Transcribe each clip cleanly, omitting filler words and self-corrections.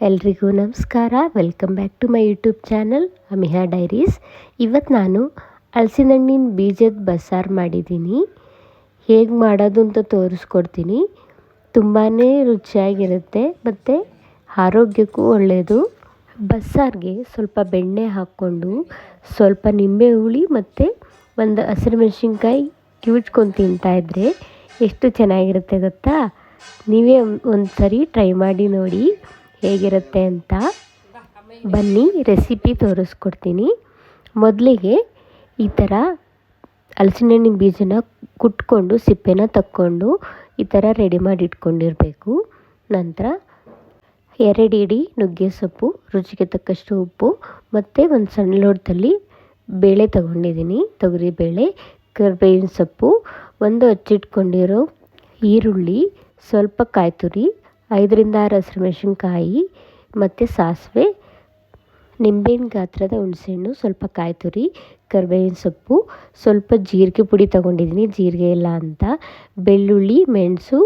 ಎಲ್ರಿಗೂ ನಮಸ್ಕಾರ. Welcome back to my YouTube channel Amiha diaries. ಇವತ್ತು ನಾನು ಹಲಸಿನ ಹಣ್ಣಿನ ಬೀಜದ ಬಸ್ಸಾರು ಮಾಡಿದ್ದೀನಿ. ಹೇಗೆ ಮಾಡೋದು ಅಂತ ತೋರಿಸ್ಕೊಡ್ತೀನಿ. ತುಂಬಾ ರುಚಿಯಾಗಿರುತ್ತೆ ಮತ್ತು ಆರೋಗ್ಯಕ್ಕೂ ಒಳ್ಳೆಯದು. ಬಸ್ಸಾರಿಗೆ ಸ್ವಲ್ಪ ಬೆಣ್ಣೆ ಹಾಕ್ಕೊಂಡು ಸ್ವಲ್ಪ ನಿಂಬೆ ಹುಳಿ ಮತ್ತು ಒಂದು ಹಸಿರು ಮೆಣಸಿನ್ಕಾಯಿ ಕಿವುಚ್ಕೊಂಡು ತಿಂತಾಯಿದ್ರೆ ಎಷ್ಟು ಚೆನ್ನಾಗಿರುತ್ತೆ ಗೊತ್ತಾ. ನೀವೇ ಒಂದು ಸರಿ ಟ್ರೈ ಮಾಡಿ ನೋಡಿ ಹೇಗಿರುತ್ತೆ ಅಂತ. ಬನ್ನಿ ರೆಸಿಪಿ ತೋರಿಸ್ಕೊಡ್ತೀನಿ. ಮೊದಲಿಗೆ ಈ ಥರ ಹಲಸಿನ ಹಣ್ಣಿನ ಬೀಜನ ಕುಟ್ಕೊಂಡು ಸಿಪ್ಪೆನ ತಕ್ಕೊಂಡು ಈ ಥರ ರೆಡಿ ಮಾಡಿ ಇಟ್ಕೊಂಡಿರಬೇಕು. ನಂತರ 2 ಇಡಿ ನುಗ್ಗೆ ಸೊಪ್ಪು, ರುಚಿಗೆ ತಕ್ಕಷ್ಟು ಉಪ್ಪು ಮತ್ತು ಒಂದು ಸಣ್ಣ ಲೋಟದಲ್ಲಿ ಬೇಳೆ ತಗೊಂಡಿದ್ದೀನಿ, ತೊಗರಿಬೇಳೆ, ಕರಿಬೇವಿನ ಸೊಪ್ಪು, ಒಂದು ಹಚ್ಚಿಟ್ಕೊಂಡಿರೋ ಈರುಳ್ಳಿ, ಸ್ವಲ್ಪ ಕಾಯಿ ತುರಿ, 5ರಿಂದ 6 ಹಸಿರು ಮೆಣಸಿನ್ಕಾಯಿ ಮತ್ತು ಸಾಸಿವೆ, ನಿಂಬೆಹಣ್ಣು ಗಾತ್ರದ ಹುಣಸೆಹಣ್ಣು, ಸ್ವಲ್ಪ ಕಾಯಿ ತುರಿ, ಕರಿಬೇವಿನ ಸೊಪ್ಪು, ಸ್ವಲ್ಪ ಜೀರಿಗೆ ಪುಡಿ ತೊಗೊಂಡಿದ್ದೀನಿ, ಜೀರಿಗೆ ಇಲ್ಲ ಅಂತ, ಬೆಳ್ಳುಳ್ಳಿ, ಮೆಣಸು,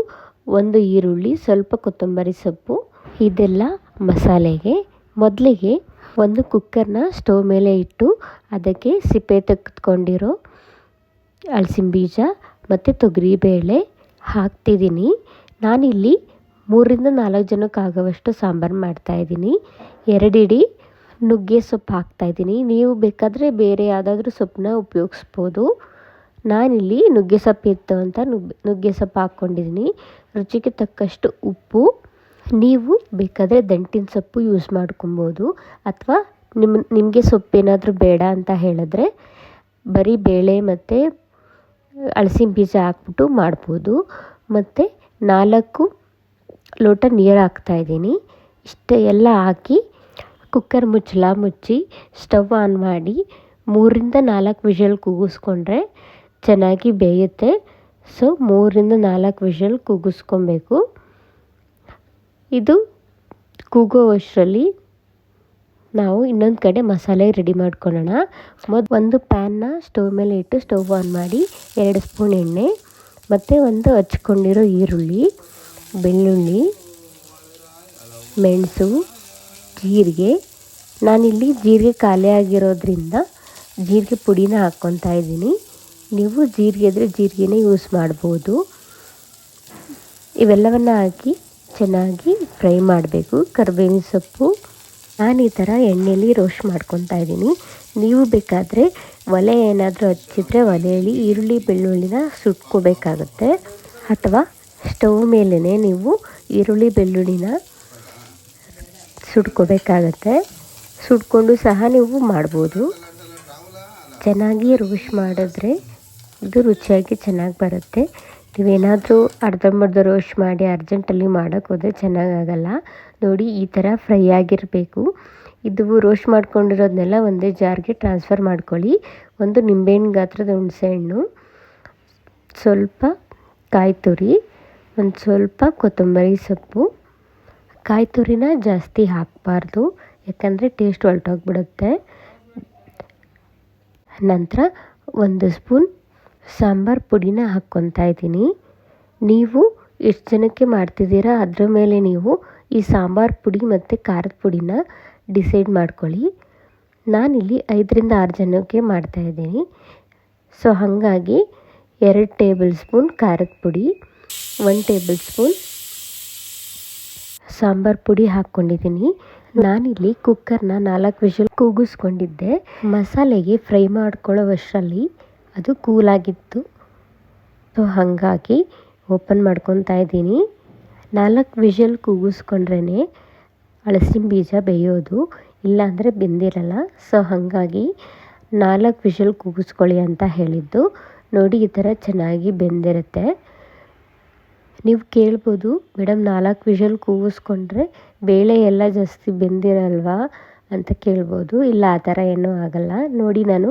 ಒಂದು ಈರುಳ್ಳಿ, ಸ್ವಲ್ಪ ಕೊತ್ತಂಬರಿ ಸೊಪ್ಪು, ಇದೆಲ್ಲ ಮಸಾಲೆಗೆ. ಮೊದಲಿಗೆ ಒಂದು ಕುಕ್ಕರ್ನ ಸ್ಟವ್ ಮೇಲೆ ಇಟ್ಟು ಅದಕ್ಕೆ ಸಿಪ್ಪೆ ತೆಗೆದುಕೊಂಡಿರೋ ಹಲಸಿನ ಬೀಜ ಮತ್ತು ತೊಗರಿಬೇಳೆ ಹಾಕ್ತಿದ್ದೀನಿ. ನಾನಿಲ್ಲಿ 3ರಿಂದ 4 ಜನಕ್ಕಾಗುವಷ್ಟು ಸಾಂಬಾರು ಮಾಡ್ತಾಯಿದ್ದೀನಿ. 2 ಇಡಿ ನುಗ್ಗೆ ಸೊಪ್ಪು ಹಾಕ್ತಾಯಿದ್ದೀನಿ. ನೀವು ಬೇಕಾದರೆ ಬೇರೆ ಯಾವುದಾದ್ರೂ ಸೊಪ್ಪನ್ನ ಉಪಯೋಗಿಸ್ಬೋದು. ನಾನಿಲ್ಲಿ ನುಗ್ಗೆ ಸೊಪ್ಪು ಇತ್ತು ಅಂತ ನುಗ್ಗೆ ಸೊಪ್ಪು ಹಾಕ್ಕೊಂಡಿದ್ದೀನಿ. ರುಚಿಗೆ ತಕ್ಕಷ್ಟು ಉಪ್ಪು. ನೀವು ಬೇಕಾದರೆ ದಂಟಿನ ಸೊಪ್ಪು ಯೂಸ್ ಮಾಡ್ಕೊಬೋದು, ಅಥವಾ ನಿಮಗೆ ಸೊಪ್ಪೇನಾದರೂ ಬೇಡ ಅಂತ ಹೇಳಿದ್ರೆ ಬರೀ ಬೇಳೆ ಮತ್ತು ಹಲಸಿನ ಬೀಜ ಹಾಕ್ಬಿಟ್ಟು ಮಾಡ್ಬೋದು. ಮತ್ತು 4 ಲೋಟ ನೀರು ಹಾಕ್ತಾಯಿದ್ದೀನಿ. ಇಷ್ಟು ಎಲ್ಲ ಹಾಕಿ ಕುಕ್ಕರ್ ಮುಚ್ಚಳ ಮುಚ್ಚಿ ಸ್ಟವ್ ಆನ್ ಮಾಡಿ 3ರಿಂದ 4 ವಿಷಲ್ ಕೂಗಿಸ್ಕೊಂಡ್ರೆ ಚೆನ್ನಾಗಿ ಬೇಯುತ್ತೆ. ಸೊ 3ರಿಂದ 4 ವಿಷಲ್ ಕೂಗಿಸ್ಕೊಬೇಕು. ಇದು ಕೂಗೋವಷ್ಟರಲ್ಲಿ ನಾವು ಇನ್ನೊಂದು ಕಡೆ ಮಸಾಲೆ ರೆಡಿ ಮಾಡ್ಕೊಳ್ಳೋಣ. ಒಂದು ಪ್ಯಾನ್ನ ಸ್ಟವ್ ಮೇಲೆ ಇಟ್ಟು ಸ್ಟವ್ ಆನ್ ಮಾಡಿ 2 ಸ್ಪೂನ್ ಎಣ್ಣೆ ಮತ್ತು ಒಂದು ಹಚ್ಕೊಂಡಿರೋ ಈರುಳ್ಳಿ, ಬೆಳ್ಳುಳ್ಳಿ, ಮೆಣಸು, ಜೀರಿಗೆ. ನಾನಿಲ್ಲಿ ಜೀರಿಗೆ ಖಾಲಿ ಆಗಿರೋದ್ರಿಂದ ಜೀರಿಗೆ ಪುಡಿನ ಹಾಕ್ಕೊತಾ ಇದ್ದೀನಿ. ನೀವು ಜೀರಿಗೆ ಇದ್ದರೆ ಜೀರಿಗೆನೇ ಯೂಸ್ ಮಾಡ್ಬೋದು. ಇವೆಲ್ಲವನ್ನು ಹಾಕಿ ಚೆನ್ನಾಗಿ ಫ್ರೈ ಮಾಡಬೇಕು. ಕರಿಬೇವಿನ ಸೊಪ್ಪು ನಾನು ಈ ಥರ ಎಣ್ಣೆಯಲ್ಲಿ ರೋಸ್ಟ್ ಮಾಡ್ಕೊತಾ ಇದ್ದೀನಿ. ನೀವು ಬೇಕಾದರೆ ಒಲೆ ಏನಾದರೂ ಹಚ್ಚಿದ್ರೆ ಒಲೆಯಲ್ಲಿ ಈರುಳ್ಳಿ ಬೆಳ್ಳುಳ್ಳಿನ ಸುಟ್ಕೋಬೇಕಾಗತ್ತೆ, ಅಥವಾ ಸ್ಟವ್ ಮೇಲೇ ನೀವು ಈರುಳ್ಳಿ ಬೆಳ್ಳುಳ್ಳಿನ ಸುಟ್ಕೋಬೇಕಾಗತ್ತೆ. ಸುಟ್ಕೊಂಡು ಸಹ ನೀವು ಮಾಡ್ಬೋದು. ಚೆನ್ನಾಗಿ ರೋಸ್ಟ್ ಮಾಡಿದ್ರೆ ಇದು ರುಚಿಯಾಗಿ ಚೆನ್ನಾಗಿ ಬರುತ್ತೆ. ನೀವೇನಾದರೂ ಅರ್ಧಂಬರ್ಧ ರೋಸ್ಟ್ ಮಾಡಿ ಅರ್ಜೆಂಟಲ್ಲಿ ಮಾಡೋಕ್ಕೆ ಹೋದರೆ ಚೆನ್ನಾಗಾಗಲ್ಲ. ನೋಡಿ, ಈ ಥರ ಫ್ರೈ ಆಗಿರಬೇಕು. ಇದು ರೋಸ್ಟ್ ಮಾಡ್ಕೊಂಡಿರೋದನ್ನೆಲ್ಲ ಒಂದೇ ಜಾರ್ಗೆ ಟ್ರಾನ್ಸ್ಫರ್ ಮಾಡ್ಕೊಳ್ಳಿ. ಒಂದು ನಿಂಬೆಹಣ್ಣು ಗಾತ್ರದ ಹುಣಸೆಹಣ್ಣು, ಸ್ವಲ್ಪ ಕಾಯಿ ತುರಿ, ಒಂದು ಸ್ವಲ್ಪ ಕೊತ್ತಂಬರಿ ಸೊಪ್ಪು. ಕಾಯಿ ತುರಿನ ಜಾಸ್ತಿ ಹಾಕಬಾರ್ದು, ಯಾಕಂದರೆ ಟೇಸ್ಟ್ ಹೊರಟೋಗ್ಬಿಡುತ್ತೆ. ನಂತರ 1 ಸ್ಪೂನ್ ಸಾಂಬಾರು ಪುಡಿನ ಹಾಕ್ಕೊತಾ ಇದ್ದೀನಿ. ನೀವು ಎಷ್ಟು ಜನಕ್ಕೆ ಮಾಡ್ತಿದ್ದೀರಾ ಅದ್ರ ಮೇಲೆ ನೀವು ಈ ಸಾಂಬಾರು ಪುಡಿ ಮತ್ತು ಖಾರದ ಪುಡಿನ ಡಿಸೈಡ್ ಮಾಡ್ಕೊಳ್ಳಿ. ನಾನಿಲ್ಲಿ 5ರಿಂದ 6 ಜನಕ್ಕೆ ಮಾಡ್ತಾಯಿದ್ದೀನಿ. ಸೊ ಹಾಗಾಗಿ 2 ಟೇಬಲ್ ಸ್ಪೂನ್ ಖಾರದ ಪುಡಿ, 1 ಟೇಬಲ್ ಸ್ಪೂನ್ ಸಾಂಬಾರು ಪುಡಿ ಹಾಕ್ಕೊಂಡಿದ್ದೀನಿ. ನಾನಿಲ್ಲಿ ಕುಕ್ಕರ್ನ 4 ವಿಷಲ್ ಕೂಗಿಸ್ಕೊಂಡಿದ್ದೆ. ಮಸಾಲೆಗೆ ಫ್ರೈ ಮಾಡ್ಕೊಳ್ಳೋವಷ್ಟರಲ್ಲಿ ಅದು ಕೂಲಾಗಿತ್ತು. ಸೊ ಹಾಗಾಗಿ ಓಪನ್ ಮಾಡ್ಕೊತಾ ಇದ್ದೀನಿ. 4 ವಿಷಲ್ ಕೂಗಿಸ್ಕೊಂಡ್ರೇ ಹಲಸಿನ ಬೀಜ ಬೇಯೋದು, ಇಲ್ಲಾಂದರೆ ಬೆಂದಿರಲ್ಲ. ಸೊ ಹಾಗಾಗಿ 4 ವಿಷಲ್ ಕೂಗಿಸ್ಕೊಳ್ಳಿ ಅಂತ ಹೇಳಿದ್ದು. ನೋಡಿ, ಈ ಥರ ಚೆನ್ನಾಗಿ ಬೆಂದಿರುತ್ತೆ. ನೀವು ಕೇಳ್ಬೋದು, ಮೇಡಮ್ 4 ವಿಷಲ್ ಕೂಗಿಸ್ಕೊಂಡ್ರೆ ಬೇಳೆ ಎಲ್ಲ ಜಾಸ್ತಿ ಬೆಂದಿರಲ್ವಾ ಅಂತ ಕೇಳ್ಬೋದು. ಇಲ್ಲ, ಆ ಥರ ಏನೂ ಆಗಲ್ಲ. ನೋಡಿ, ನಾನು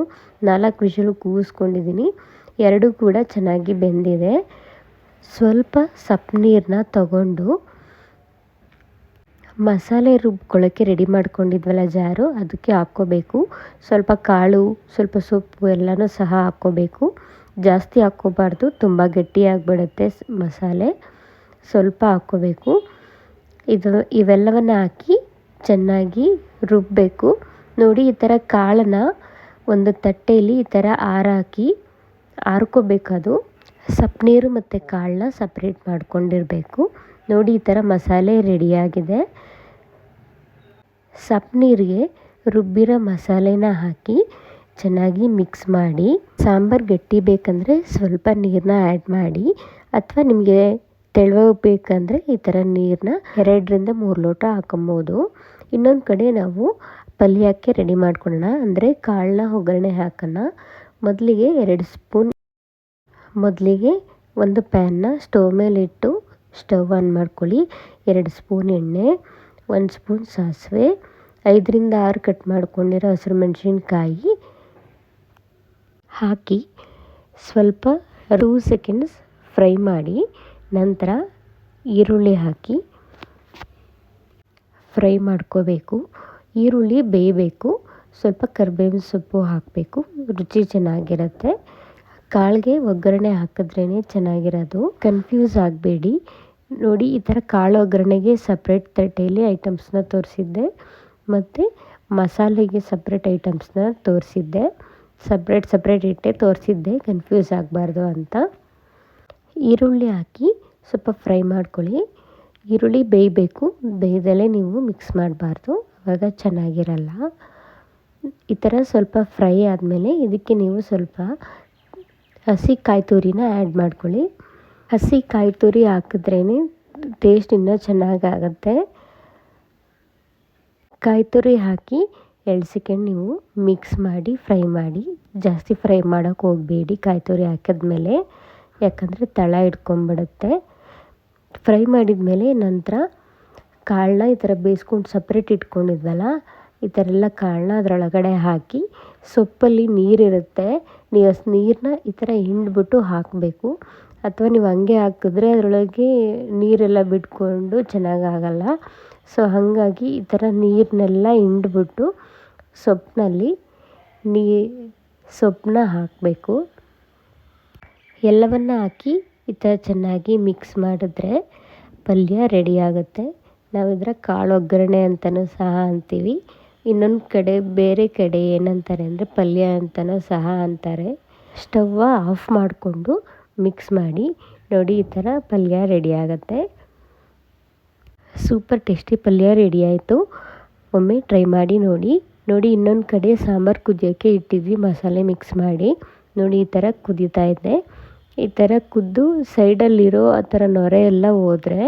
4 ವಿಷಲ್ ಕೂಗಿಸ್ಕೊಂಡಿದ್ದೀನಿ. 2 ಕೂಡ ಚೆನ್ನಾಗಿ ಬೆಂದಿದೆ. ಸ್ವಲ್ಪ ಸಪ್ಪೆ ನೀರನ್ನ ತಗೊಂಡು ಮಸಾಲೆ ರುಬ್ಕೊಳ್ಳೋಕ್ಕೆ ರೆಡಿ ಮಾಡ್ಕೊಂಡಿದ್ವಲ್ಲ ಜಾರು, ಅದಕ್ಕೆ ಹಾಕ್ಕೋಬೇಕು. ಸ್ವಲ್ಪ ಕಾಳು, ಸ್ವಲ್ಪ ಸೊಪ್ಪು ಎಲ್ಲನೂ ಸಹ ಹಾಕ್ಕೋಬೇಕು. ಜಾಸ್ತಿ ಹಾಕ್ಕೋಬಾರ್ದು, ತುಂಬ ಗಟ್ಟಿಯಾಗಿಬಿಡುತ್ತೆ ಮಸಾಲೆ. ಸ್ವಲ್ಪ ಹಾಕ್ಕೋಬೇಕು. ಇವೆಲ್ಲವನ್ನು ಹಾಕಿ ಚೆನ್ನಾಗಿ ರುಬ್ಬಬೇಕು. ನೋಡಿ ಈ ಥರ ಕಾಳನ್ನ ಒಂದು ತಟ್ಟೆಯಲ್ಲಿ ಈ ಥರ ಆರ್ಕೋಬೇಕದು. ಸಪ್ಪನೀರು ಮತ್ತು ಕಾಳನ್ನ ಸಪ್ರೇಟ್ ಮಾಡ್ಕೊಂಡಿರಬೇಕು. ನೋಡಿ ಈ ಥರ ಮಸಾಲೆ ರೆಡಿಯಾಗಿದೆ. ಸಪ್ಪನೀರಿಗೆ ರುಬ್ಬಿರೋ ಮಸಾಲೆನ ಹಾಕಿ ಚೆನ್ನಾಗಿ ಮಿಕ್ಸ್ ಮಾಡಿ. ಸಾಂಬಾರು ಗಟ್ಟಿ ಬೇಕಂದರೆ ಸ್ವಲ್ಪ ನೀರನ್ನ ಆ್ಯಡ್ ಮಾಡಿ, ಅಥವಾ ನಿಮಗೆ ತೆಳುವಾಗಿ ಬೇಕಂದರೆ ಈ ಥರ ನೀರನ್ನ 2ರಿಂದ 3 ಲೋಟ ಹಾಕೊಬೋದು. ಇನ್ನೊಂದು ಕಡೆ ನಾವು ಪಲ್ಯಕ್ಕೆ ರೆಡಿ ಮಾಡ್ಕೊಳ್ಳೋಣ. ಅಂದರೆ ಕಾಳನ್ನ ಒಗ್ಗರಣೆ ಹಾಕೋಣ. ಮೊದಲಿಗೆ ಒಂದು ಪ್ಯಾನ್ನ ಸ್ಟವ್ ಮೇಲೆ ಇಟ್ಟು ಸ್ಟವ್ ಆನ್ ಮಾಡ್ಕೊಳ್ಳಿ. 2 ಸ್ಪೂನ್ ಎಣ್ಣೆ, 1 ಸ್ಪೂನ್ ಸಾಸಿವೆ, 5ರಿಂದ 6 ಕಟ್ ಮಾಡ್ಕೊಂಡಿರೋ ಹಸಿರು ಮೆಣಸಿನ್ಕಾಯಿ ಹಾಕಿ ಸ್ವಲ್ಪ 2 ಸೆಕೆಂಡ್ಸ್ ಫ್ರೈ ಮಾಡಿ. ನಂತರ ಈರುಳ್ಳಿ ಹಾಕಿ ಫ್ರೈ ಮಾಡ್ಕೋಬೇಕು. ಈರುಳ್ಳಿ ಬೇಯಬೇಕು. ಸ್ವಲ್ಪ ಕರಿಬೇವಿನ ಸೊಪ್ಪು ಹಾಕಬೇಕು, ರುಚಿ ಚೆನ್ನಾಗಿರುತ್ತೆ. ಕಾಳಿಗೆ ಒಗ್ಗರಣೆ ಹಾಕಿದ್ರೇ ಚೆನ್ನಾಗಿರೋದು. ಕನ್ಫ್ಯೂಸ್ ಆಗಬೇಡಿ. ನೋಡಿ ಈ ಥರ ಕಾಳು ಒಗ್ಗರಣೆಗೆ ಸಪ್ರೇಟ್ ತಟ್ಟೆಯಲ್ಲಿ ಐಟಮ್ಸ್ನ ತೋರಿಸಿದ್ದೆ, ಮತ್ತು ಮಸಾಲೆಗೆ ಸಪ್ರೇಟ್ ಐಟಮ್ಸ್ನ ತೋರಿಸಿದ್ದೆ. ಸಪ್ರೇಟ್ ಇಟ್ಟೆ ತೋರಿಸಿದ್ದೆ, ಕನ್ಫ್ಯೂಸ್ ಆಗಬಾರ್ದು ಅಂತ. ಈರುಳ್ಳಿ ಹಾಕಿ ಸ್ವಲ್ಪ ಫ್ರೈ ಮಾಡ್ಕೊಳ್ಳಿ. ಈರುಳ್ಳಿ ಬೇಯಬೇಕು, ಬೇಯ್ದಲೇ ನೀವು ಮಿಕ್ಸ್ ಮಾಡಬಾರ್ದು, ಆವಾಗ ಚೆನ್ನಾಗಿರಲ್ಲ. ಈ ಥರ ಸ್ವಲ್ಪ ಫ್ರೈ ಆದಮೇಲೆ ಇದಕ್ಕೆ ನೀವು ಸ್ವಲ್ಪ ಹಸಿ ಕಾಯಿ ತುರಿನ ಆ್ಯಡ್ ಮಾಡ್ಕೊಳ್ಳಿ. ಹಸಿ ಕಾಯಿ ತುರಿ ಹಾಕಿದ್ರೇ ಟೇಸ್ಟ್ ಇನ್ನೂ ಚೆನ್ನಾಗಾಗತ್ತೆ. ಕಾಯಿ ತುರಿ ಹಾಕಿ 2 ಸೆಕೆಂಡ್ ನೀವು ಮಿಕ್ಸ್ ಮಾಡಿ ಫ್ರೈ ಮಾಡಿ. ಜಾಸ್ತಿ ಫ್ರೈ ಮಾಡೋಕ್ಕೆ ಹೋಗಬೇಡಿ ಕಾಯಿ ತುರಿ ಹಾಕಿದ್ಮೇಲೆ, ಯಾಕಂದರೆ ತಳ ಹಿಡ್ಕೊಂಬಿಡುತ್ತೆ. ಫ್ರೈ ಮಾಡಿದ್ಮೇಲೆ ನಂತರ ಕಾಳನ್ನ ಈ ಥರ ಬೇಯಿಸ್ಕೊಂಡು ಸಪ್ರೇಟ್ ಇಟ್ಕೊಂಡಿದ್ವಲ್ಲ, ಈ ಥರ ಎಲ್ಲ ಕಾಳನ್ನ ಅದರೊಳಗಡೆ ಹಾಕಿ, ಸೊಪ್ಪಲ್ಲಿ ನೀರಿರುತ್ತೆ, ನೀವು ನೀರನ್ನ ಈ ಥರ ಹಿಂಡ್ಬಿಟ್ಟು ಹಾಕಬೇಕು. ಅಥವಾ ನೀವು ಹಂಗೆ ಹಾಕಿದ್ರೆ ಅದರೊಳಗೆ ನೀರೆಲ್ಲ ಬಿಟ್ಕೊಂಡು ಚೆನ್ನಾಗಾಗಲ್ಲ. ಸೊ ಹಾಗಾಗಿ ಈ ಥರ ನೀರನ್ನೆಲ್ಲ ಹಿಂಡ್ಬಿಟ್ಟು ಸೊಪ್ಪನ್ನ ಹಾಕಬೇಕು. ಎಲ್ಲವನ್ನು ಹಾಕಿ ಈ ಥರ ಚೆನ್ನಾಗಿ ಮಿಕ್ಸ್ ಮಾಡಿದ್ರೆ ಪಲ್ಯ ರೆಡಿ ಆಗುತ್ತೆ. ನಾವು ಇದರ ಕಾಳು ಒಗ್ಗರಣೆ ಅಂತಲೂ ಸಹ ಅಂತೀವಿ. ಇನ್ನೊಂದು ಕಡೆ ಬೇರೆ ಕಡೆ ಏನಂತಾರೆ ಅಂದರೆ ಪಲ್ಯ ಅಂತಲೂ ಸಹ ಅಂತಾರೆ. ಸ್ಟವ್ ಆಫ್ ಮಾಡಿಕೊಂಡು ಮಿಕ್ಸ್ ಮಾಡಿ. ನೋಡಿ ಈ ಥರ ಪಲ್ಯ ರೆಡಿ ಆಗುತ್ತೆ. ಸೂಪರ್ ಟೇಸ್ಟಿ ಪಲ್ಯ ರೆಡಿ ಆಯಿತು. ಒಮ್ಮೆ ಟ್ರೈ ಮಾಡಿ ನೋಡಿ. ಇನ್ನೊಂದು ಕಡೆ ಸಾಂಬಾರು ಕುದಿಯೋಕ್ಕೆ ಇಟ್ಟಿದ್ವಿ, ಮಸಾಲೆ ಮಿಕ್ಸ್ ಮಾಡಿ. ನೋಡಿ ಈ ಥರ ಕುದೀತಾ ಇದೆ. ಈ ಥರ ಕುದ್ದು ಸೈಡಲ್ಲಿರೋ ಆ ಥರ ನೊರೆ ಎಲ್ಲ ಹೋದರೆ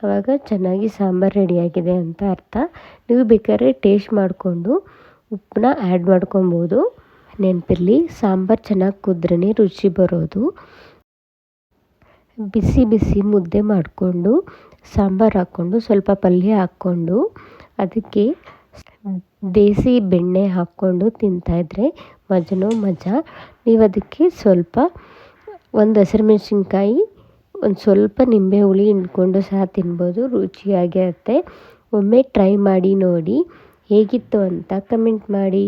ಆವಾಗ ಚೆನ್ನಾಗಿ ಸಾಂಬಾರು ರೆಡಿಯಾಗಿದೆ ಅಂತ ಅರ್ಥ. ನೀವು ಬೇಕಾದ್ರೆ ಟೇಸ್ಟ್ ಮಾಡಿಕೊಂಡು ಉಪ್ಪನ್ನ ಆ್ಯಡ್ ಮಾಡ್ಕೊಬೋದು. ನೆನಪಿರಲಿ, ಸಾಂಬಾರು ಚೆನ್ನಾಗಿ ಕುದ್ರೇ ರುಚಿ ಬರೋದು. ಬಿಸಿ ಬಿಸಿ ಮುದ್ದೆ ಮಾಡಿಕೊಂಡು ಸಾಂಬಾರು ಹಾಕ್ಕೊಂಡು ಸ್ವಲ್ಪ ಪಲ್ಯ ಹಾಕ್ಕೊಂಡು ಅದಕ್ಕೆ ದೇಸಿ ಬೆಣ್ಣೆ ಹಾಕ್ಕೊಂಡು ತಿಂತಾಯಿದ್ರೆ ಮಜನೋ ಮಜಾ. ನೀವು ಅದಕ್ಕೆ ಸ್ವಲ್ಪ ಒಂದು ಹಸಿರು ಮೆಣಸಿನ್ಕಾಯಿ, ಒಂದು ಸ್ವಲ್ಪ ನಿಂಬೆ ಹುಳಿ ಹಿಂಡ್ಕೊಂಡು ಸಹ ತಿನ್ಬೋದು, ರುಚಿಯಾಗಿರುತ್ತೆ. ಒಮ್ಮೆ ಟ್ರೈ ಮಾಡಿ ನೋಡಿ, ಹೇಗಿತ್ತು ಅಂತ ಕಮೆಂಟ್ ಮಾಡಿ.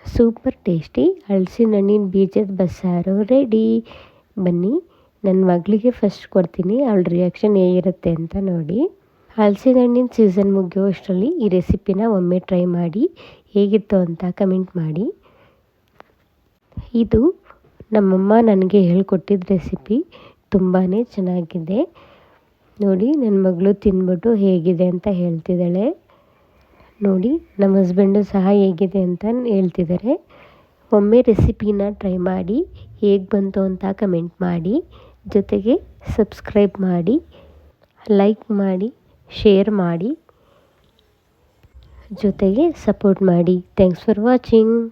ಸೂಪರ್ ಟೇಸ್ಟಿ ಹಲಸಿನ ಹಣ್ಣಿನ ಬೀಜದ ಬಸ್ಸಾರು ರೆಡಿ. ಬನ್ನಿ, ನನ್ನ ಮಗಳಿಗೆ ಫಸ್ಟ್ ಕೊಡ್ತೀನಿ, ಅವಳ ರಿಯಾಕ್ಷನ್ ಹೇಗಿರುತ್ತೆ ಅಂತ ನೋಡಿ. ಹಲಸಿನ ಹಣ್ಣಿನ ಸೀಸನ್ ಮುಗಿಯುವಷ್ಟರಲ್ಲಿ ಈ ರೆಸಿಪಿನ ಒಮ್ಮೆ ಟ್ರೈ ಮಾಡಿ, ಹೇಗಿತ್ತು ಅಂತ ಕಮೆಂಟ್ ಮಾಡಿ. ಇದು ನಮ್ಮಮ್ಮ ನನಗೆ ಹೇಳ್ಕೊಟ್ಟಿದ್ದ ರೆಸಿಪಿ, ತುಂಬಾ ಚೆನ್ನಾಗಿದೆ. ನೋಡಿ ನನ್ನ ಮಗಳು ತಿಂದ್ಬಿಟ್ಟು ಹೇಗಿದೆ ಅಂತ ಹೇಳ್ತಿದ್ದಾಳೆ. ನೋಡಿ ನಮ್ಮ ಹಸ್ಬೆಂಡು ಸಹ ಹೇಗಿದೆ ಅಂತ ಹೇಳ್ತಿದ್ದಾರೆ. ಒಮ್ಮೆ ರೆಸಿಪಿನ ಟ್ರೈ ಮಾಡಿ, ಹೇಗೆ ಬಂತು ಅಂತ ಕಮೆಂಟ್ ಮಾಡಿ. ಜೊತೆಗೆ ಸಬ್ಸ್ಕ್ರೈಬ್ ಮಾಡಿ, ಲೈಕ್ ಮಾಡಿ, ಶೇರ್ ಮಾಡಿ, ಜೊತೆಗೆ ಸಪೋರ್ಟ್ ಮಾಡಿ. Thanks for watching.